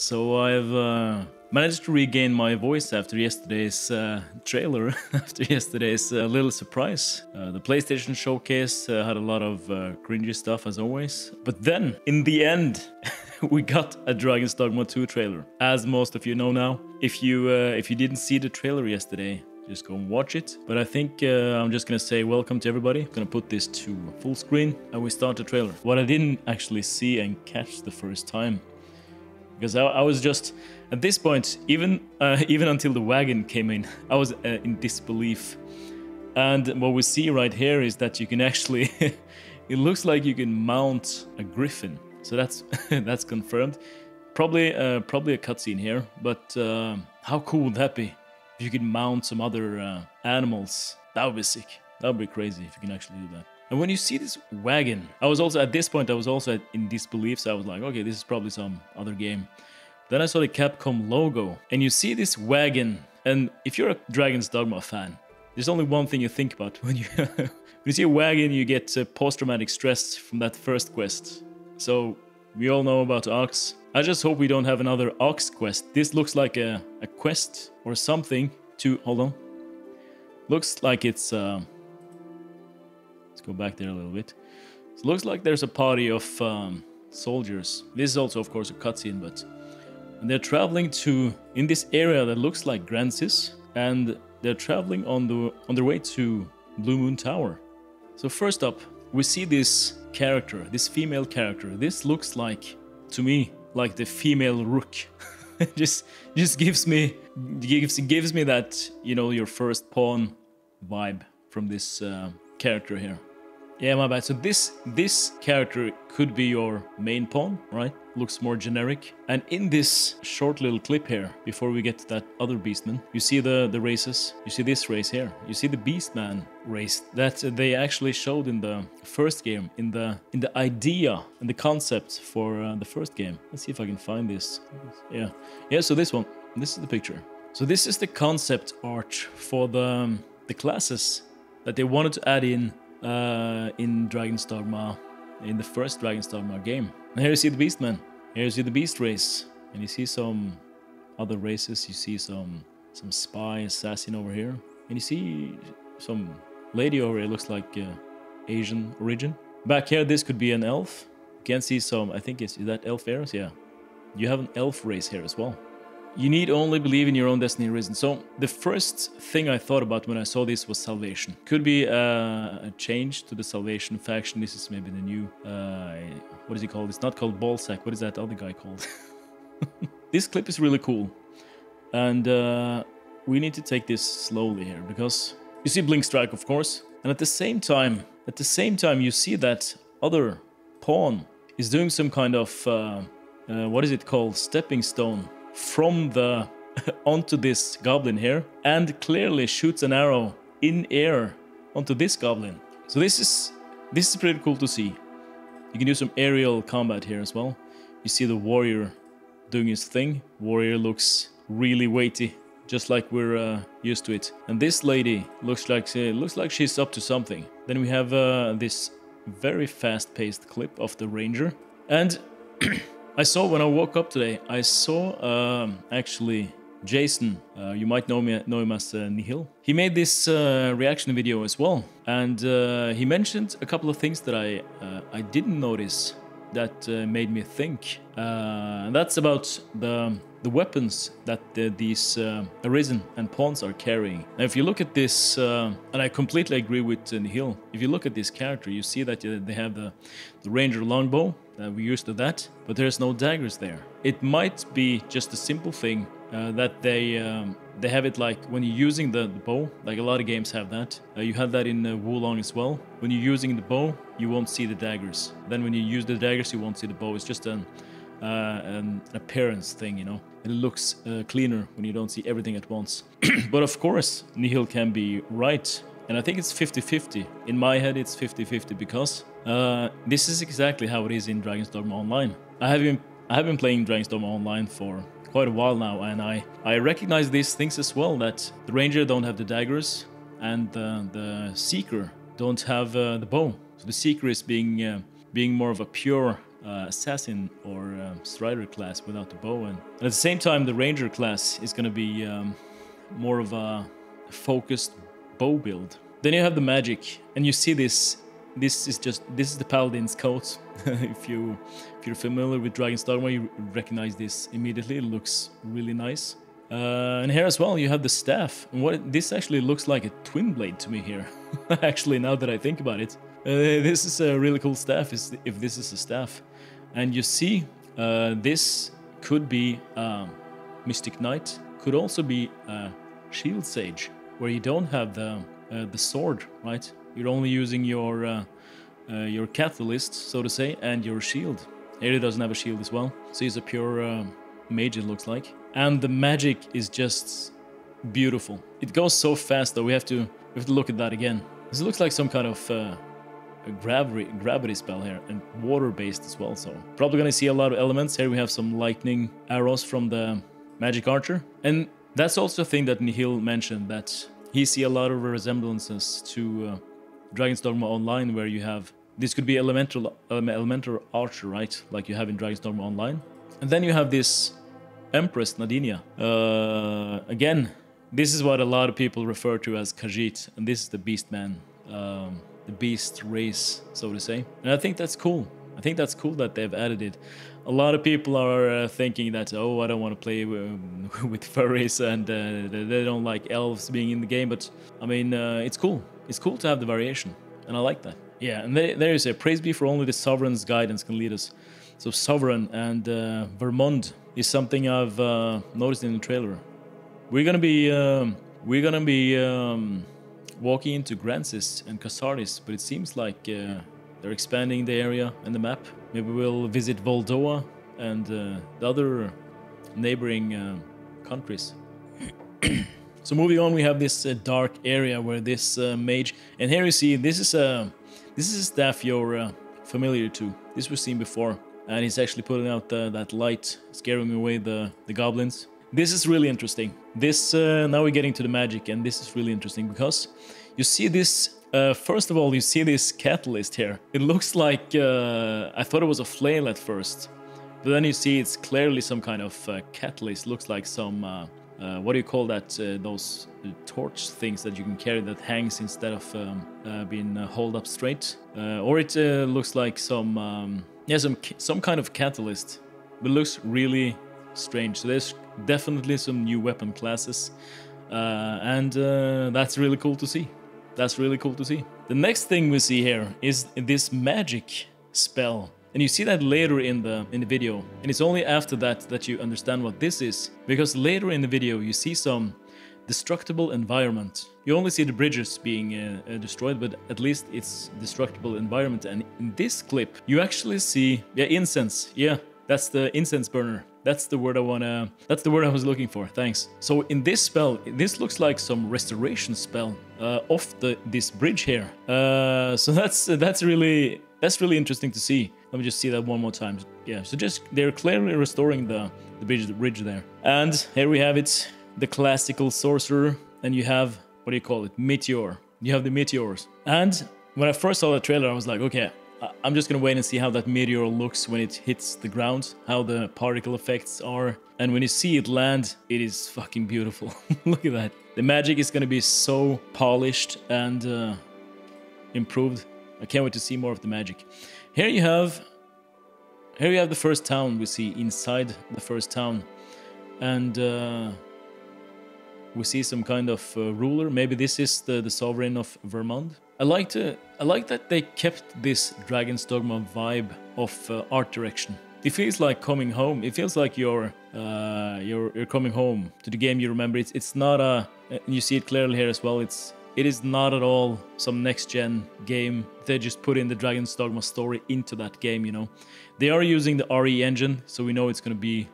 So I've managed to regain my voice after yesterday's trailer, after yesterday's little surprise. The PlayStation Showcase had a lot of cringy stuff as always. But then, in the end, we got a Dragon's Dogma 2 trailer. As most of you know now, if you didn't see the trailer yesterday, just go and watch it. But I think I'm just gonna say welcome to everybody. I'm gonna put this to full screen and we start the trailer. What I didn't actually see and catch the first time, because I was just, at this point, even until the wagon came in, I was in disbelief. And what we see right here is that you can actually, it looks like you can mount a griffin. So that's that's confirmed. Probably a cutscene here, but how cool would that be? If you could mount some other animals, that would be sick. That would be crazy if you can actually do that. And when you see this wagon, I was also, at this point, I was also in disbelief, so I was like, okay, this is probably some other game. Then I saw the Capcom logo, and you see this wagon, and if you're a Dragon's Dogma fan, there's only one thing you think about. When you, when you see a wagon, you get post-traumatic stress from that first quest. So, we all know about Ox. I just hope we don't have another Ox quest. This looks like a quest or something to, hold on. Looks like it's, let's go back there a little bit. It looks like there's a party of soldiers. This is also, of course, a cutscene, but and they're traveling to in this area that looks like Grancis, and they're traveling on their way to Blue Moon Tower. So first up, we see this character, this female character. This looks like, to me, like the female Rook. just gives me that, you know, your first pawn vibe from this character here. Yeah, my bad. So this character could be your main pawn, right? Looks more generic. And in this short little clip here, before we get to that other Beastman, you see the races. You see this race here. You see the Beastman race that they actually showed in the first game, in the idea and the concept for the first game. Let's see if I can find this. Yeah. So this one. This is the picture. So this is the concept art for the classes that they wanted to add in Dragon's Dogma, in the first Dragon's Dogma game. And here you see the Beastman. Here you see the Beast race. And you see some other races. You see some spy assassin over here. And you see some lady over here, looks like Asian origin. Back here, this could be an elf. You can see some, I think is that elf Eros? Yeah. You have an elf race here as well. You need only believe in your own destiny arisen. So the first thing I thought about when I saw this was Salvation. Could be a change to the Salvation faction. This is maybe the new, what is he called? It's not called Ballsack. What is that other guy called? This clip is really cool. And we need to take this slowly here because you see Blink Strike, of course. And at the same time you see that other pawn is doing some kind of, what is it called? Stepping stone from the onto this goblin here, and clearly shoots an arrow in air onto this goblin. So this is pretty cool to see. You can do some aerial combat here as well. You see the warrior doing his thing. Warrior looks really weighty, just like we're used to it. And this lady looks like she's up to something. Then we have this very fast-paced clip of the ranger. And I saw, when I woke up today, I saw actually Jason, you might know him as Nihil. He made this reaction video as well, and he mentioned a couple of things that I didn't notice that made me think. And that's about the weapons that these Arisen and pawns are carrying. Now, if you look at this, and I completely agree with Nihil, if you look at this character, you see that they have the ranger longbow. We're used to that, but there's no daggers there. It might be just a simple thing that they have it like when you're using the bow, like a lot of games have that. You have that in Wulong as well. When you're using the bow, you won't see the daggers. Then when you use the daggers, you won't see the bow. It's just an appearance thing, you know. It looks cleaner when you don't see everything at once. But of course, Nihil can be right. And I think it's 50-50. In my head, it's 50-50 because this is exactly how it is in Dragon's Dogma Online. I have been playing Dragon's Dogma Online for quite a while now, and I recognize these things as well, that the ranger don't have the daggers and the seeker don't have the bow. So the seeker is being more of a pure assassin or strider class without the bow, and at the same time the ranger class is going to be more of a focused bow build. Then you have the magic, and you see this. This is the paladin's coat. if you're familiar with Dragon's Dogma, you recognize this immediately. It looks really nice. And here as well, you have the staff. And this actually looks like a twin blade to me here. Actually, now that I think about it, this is a really cool staff. If this is a staff, and you see, this could be Mystic Knight. Could also be Shield Sage, where you don't have the sword, right? You're only using your catalyst, so to say, and your shield. Here he doesn't have a shield as well, so he's a pure mage, it looks like. And the magic is just beautiful. It goes so fast though. We have to look at that again. This looks like some kind of a gravity spell here, and water-based as well. So probably gonna see a lot of elements here. We have some lightning arrows from the magic archer, and that's also a thing that Nihil mentioned, that he see a lot of resemblances to Dragon's Dogma Online, where you have this could be elemental archer, right? Like you have in Dragon's Dogma Online, and then you have this Empress Nadinia. Again, this is what a lot of people refer to as Khajiit, and this is the Beast Man, the Beast race, so to say. And I think that's cool. I think that's cool that they've added it. A lot of people are thinking that, oh, I don't want to play with furries, and they don't like elves being in the game, but I mean, it's cool. It's cool to have the variation, and I like that. Yeah, and there is a praise be for only the Sovereign's guidance can lead us. So Sovereign and Vermond is something I've noticed in the trailer. We're gonna be walking into Grancis and Casardis, but it seems like they're expanding the area and the map. Maybe we'll visit Voldoa and the other neighboring countries. So moving on, we have this dark area where this mage, and here you see this is a staff you're familiar to. This was seen before, and he's actually putting out that light, scaring away the goblins. This is really interesting. This now we're getting to the magic, and this is really interesting because you see this. First of all, you see this catalyst here. It looks like I thought it was a flail at first, but then you see it's clearly some kind of catalyst. Looks like some what do you call that? Those torch things that you can carry that hangs instead of being hauled up straight. Or it looks like some some kind of catalyst, but it looks really strange. So there's definitely some new weapon classes, and that's really cool to see. That's really cool to see. The next thing we see here is this magic spell. And you see that later in the video. And it's only after that you understand what this is. Because later in the video you see some destructible environment. You only see the bridges being destroyed, but at least it's destructible environment. And in this clip you actually see incense. Yeah, that's the incense burner. That's the word that's the word I was looking for. Thanks. So in this spell, this looks like some restoration spell off this bridge here. So that's really interesting to see. Let me just see that one more time. Yeah. So they're clearly restoring the bridge there. And here we have it, the classical sorcerer, and you have, what do you call it? Meteor. You have the meteors. And when I first saw the trailer, I was like, okay, I'm just gonna wait and see how that meteor looks when it hits the ground, how the particle effects are, and when you see it land, it is fucking beautiful. Look at that. The magic is gonna be so polished and improved. I can't wait to see more of the magic. Here you have the first town we see inside the first town, and we see some kind of ruler. Maybe this is the sovereign of Vermond. I like that they kept this Dragon's Dogma vibe of art direction. It feels like coming home. It feels like you're coming home to the game you remember. It's not a. You see it clearly here as well. It is not at all some next-gen game. They just put in the Dragon's Dogma story into that game. You know, they are using the RE engine, so we know it's going to be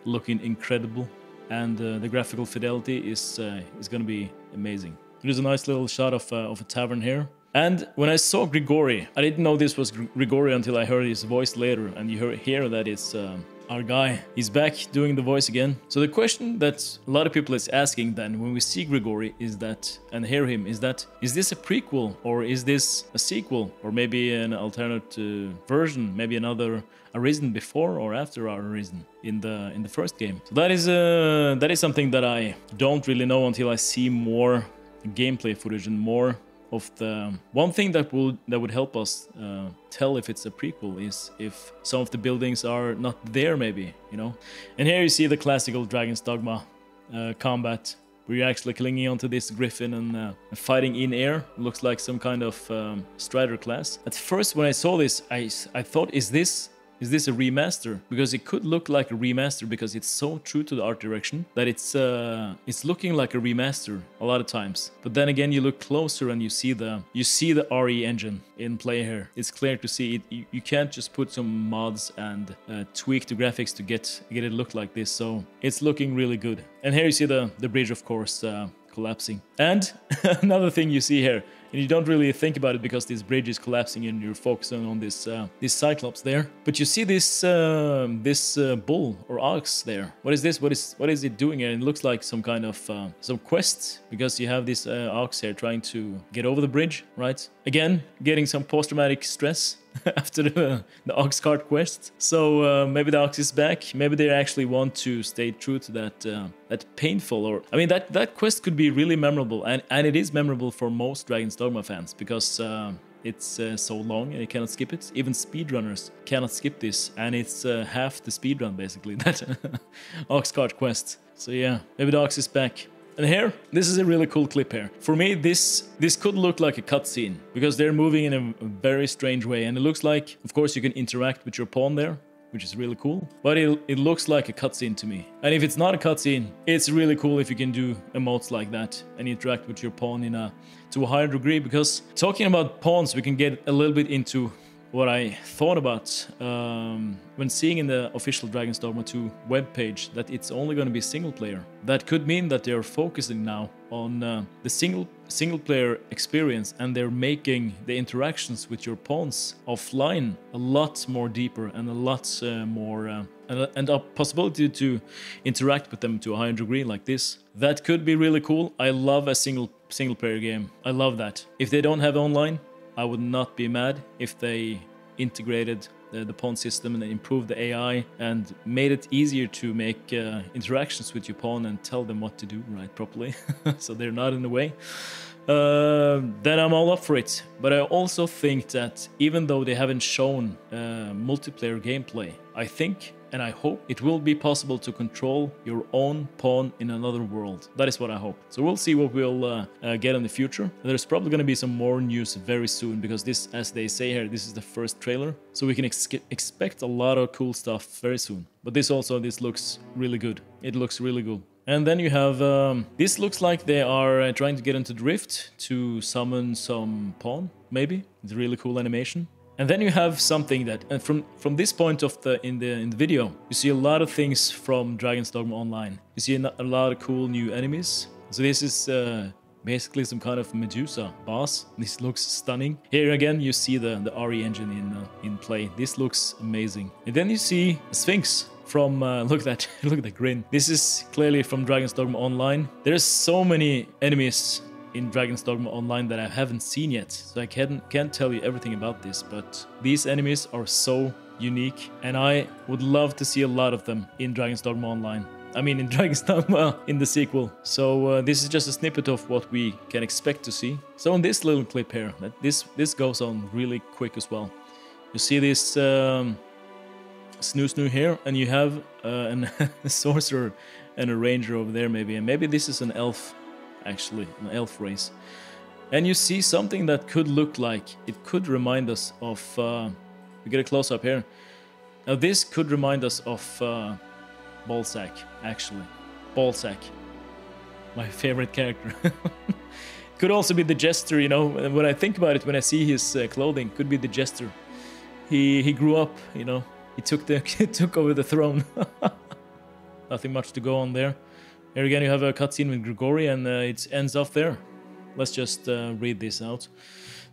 looking incredible, and the graphical fidelity is going to be amazing. There's a nice little shot of a tavern here. And when I saw Grigori, I didn't know this was Grigori until I heard his voice later. And you hear that it's our guy, he's back doing the voice again. So the question that a lot of people is asking then when we see Grigori is that, and hear him, is this a prequel or is this a sequel or maybe an alternate version, maybe another Arisen before or after our Arisen in the first game? So that is something that I don't really know until I see more gameplay footage and more of the one thing that would help us tell if it's a prequel is if some of the buildings are not there, maybe, you know. And here you see the classical Dragon's Dogma combat, where you're actually clinging onto this griffin and fighting in air. Looks like some kind of strider class. At first, when I saw this, I thought, is this a remaster? Because it could look like a remaster because it's so true to the art direction that it's looking like a remaster a lot of times. But then again, you look closer and you see the RE engine in play here. It's clear to see it. You can't just put some mods and tweak the graphics to get it look like this. So it's looking really good. And here you see the bridge, of course, collapsing. And another thing you see here, and you don't really think about it because this bridge is collapsing and you're focusing on this Cyclops there. But you see this bull or ox there. What is this? What is it doing here? It looks like some kind of some quest, because you have this ox here trying to get over the bridge, right? Again, getting some post-traumatic stress after the ox cart quest. So maybe the ox is back. Maybe they actually want to stay true to that painful, or I mean that quest could be really memorable, and it is memorable for most Dragon's Dogma fans because it's so long and you cannot skip it. Even speedrunners cannot skip this, and it's half the speedrun basically, that ox cart quest. So yeah, maybe the ox is back. And here, this is a really cool clip here. For me, this could look like a cutscene, because they're moving in a very strange way. And it looks like, of course, you can interact with your pawn there, which is really cool. But it looks like a cutscene to me. And if it's not a cutscene, it's really cool if you can do emotes like that and interact with your pawn to a higher degree. Because talking about pawns, we can get a little bit into what I thought about when seeing in the official Dragon's Dogma 2 webpage that it's only going to be single player. That could mean that they're focusing now on the single player experience, and they're making the interactions with your pawns offline a lot more deeper and a lot more and a possibility to interact with them to a higher degree like this. That could be really cool. I love a single player game. I love that. If they don't have online, I would not be mad if they integrated the pawn system and improved the AI and made it easier to make interactions with your pawn and tell them what to do right properly, so they're not in the way. Then I'm all up for it. But I also think that even though they haven't shown multiplayer gameplay, I think and I hope it will be possible to control your own pawn in another world. That is what I hope. So we'll see what we'll get in the future. There's probably going to be some more news very soon, because this, as they say here, this is the first trailer. So we can expect a lot of cool stuff very soon. But this looks really good. It looks really good. And then you have, this looks like they are trying to get into the rift to summon some pawn, maybe. It's a really cool animation. And then you have something that, and from this point of in the video, you see a lot of things from Dragon's Dogma Online. You see a lot of cool new enemies. So this is basically some kind of Medusa boss. This looks stunning. Here again, you see the RE engine in play. This looks amazing. And then you see a Sphinx. From look at that grin. This is clearly from Dragon's Dogma Online. There's so many enemies in Dragon's Dogma Online that I haven't seen yet, so I can't tell you everything about this, but these enemies are so unique, and I would love to see a lot of them in Dragon's Dogma Online. I mean, in Dragon's Dogma in the sequel. So this is just a snippet of what we can expect to see. So in this little clip here, this goes on really quick as well. You see this snoo here, and you have a sorcerer and a ranger over there maybe, and maybe this is an elf, actually, an elf race. And you see something that could look like, it could remind us of, we get a close-up here. Now this could remind us of Ballsack, actually. Ballsack, my favorite character. Could also be the Jester, you know, when I think about it, when I see his clothing, could be the Jester. He grew up, you know, he took over the throne. Nothing much to go on there. Here again you have a cutscene with Grigori, and it ends off there. Let's just read this out.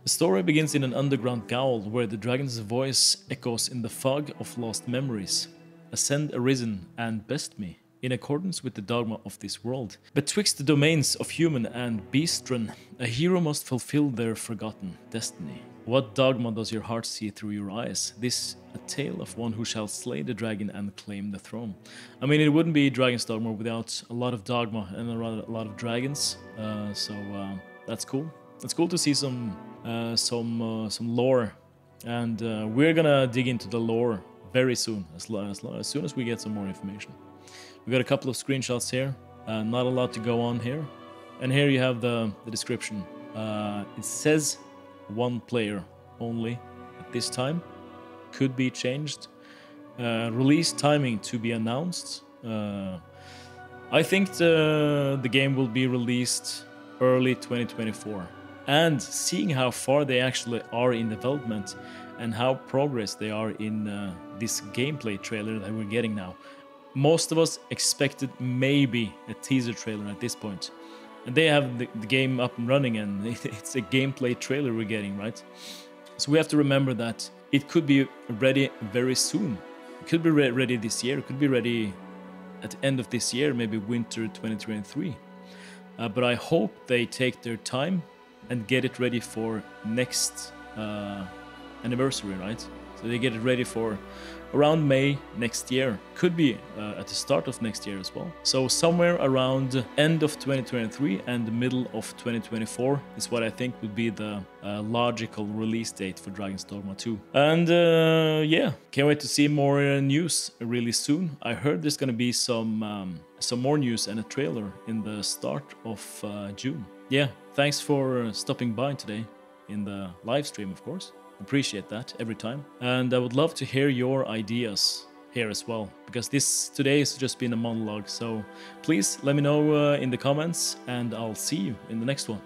The story begins in an underground gaol where the dragon's voice echoes in the fog of lost memories. ascend arisen and best me, in accordance with the dogma of this world. Betwixt the domains of human and beastren, a hero must fulfill their forgotten destiny. What dogma does your heart see through your eyes? This a tale of one who shall slay the dragon and claim the throne. I mean, it wouldn't be Dragon's Dogma without a lot of dogma and a lot of dragons. So that's cool. It's cool to see some lore, and we're gonna dig into the lore very soon, as soon as we get some more information. We got a couple of screenshots here. Not a lot to go on here, and here you have the description. It says 1 player only at this time. Could be changed. Release timing to be announced. I think the game will be released early 2024. And seeing how far they actually are in development and how progress they are in this gameplay trailer that we're getting now, most of us expected maybe a teaser trailer at this point. And they have the game up and running, and it's a gameplay trailer we're getting, right? So we have to remember that it could be ready very soon. It could be ready this year. It could be ready at the end of this year, maybe winter 2023. But I hope they take their time and get it ready for next anniversary, right? So they get it ready for around May next year. Could be at the start of next year as well. So somewhere around end of 2023 and the middle of 2024 is what I think would be the logical release date for Dragon's Dogma 2. And yeah, can't wait to see more news really soon. I heard there's gonna be some more news and a trailer in the start of June. Yeah, thanks for stopping by today in the live stream, of course. Appreciate that every time, and I would love to hear your ideas here as well, because this today has just been a monologue. So please let me know in the comments, and I'll see you in the next one.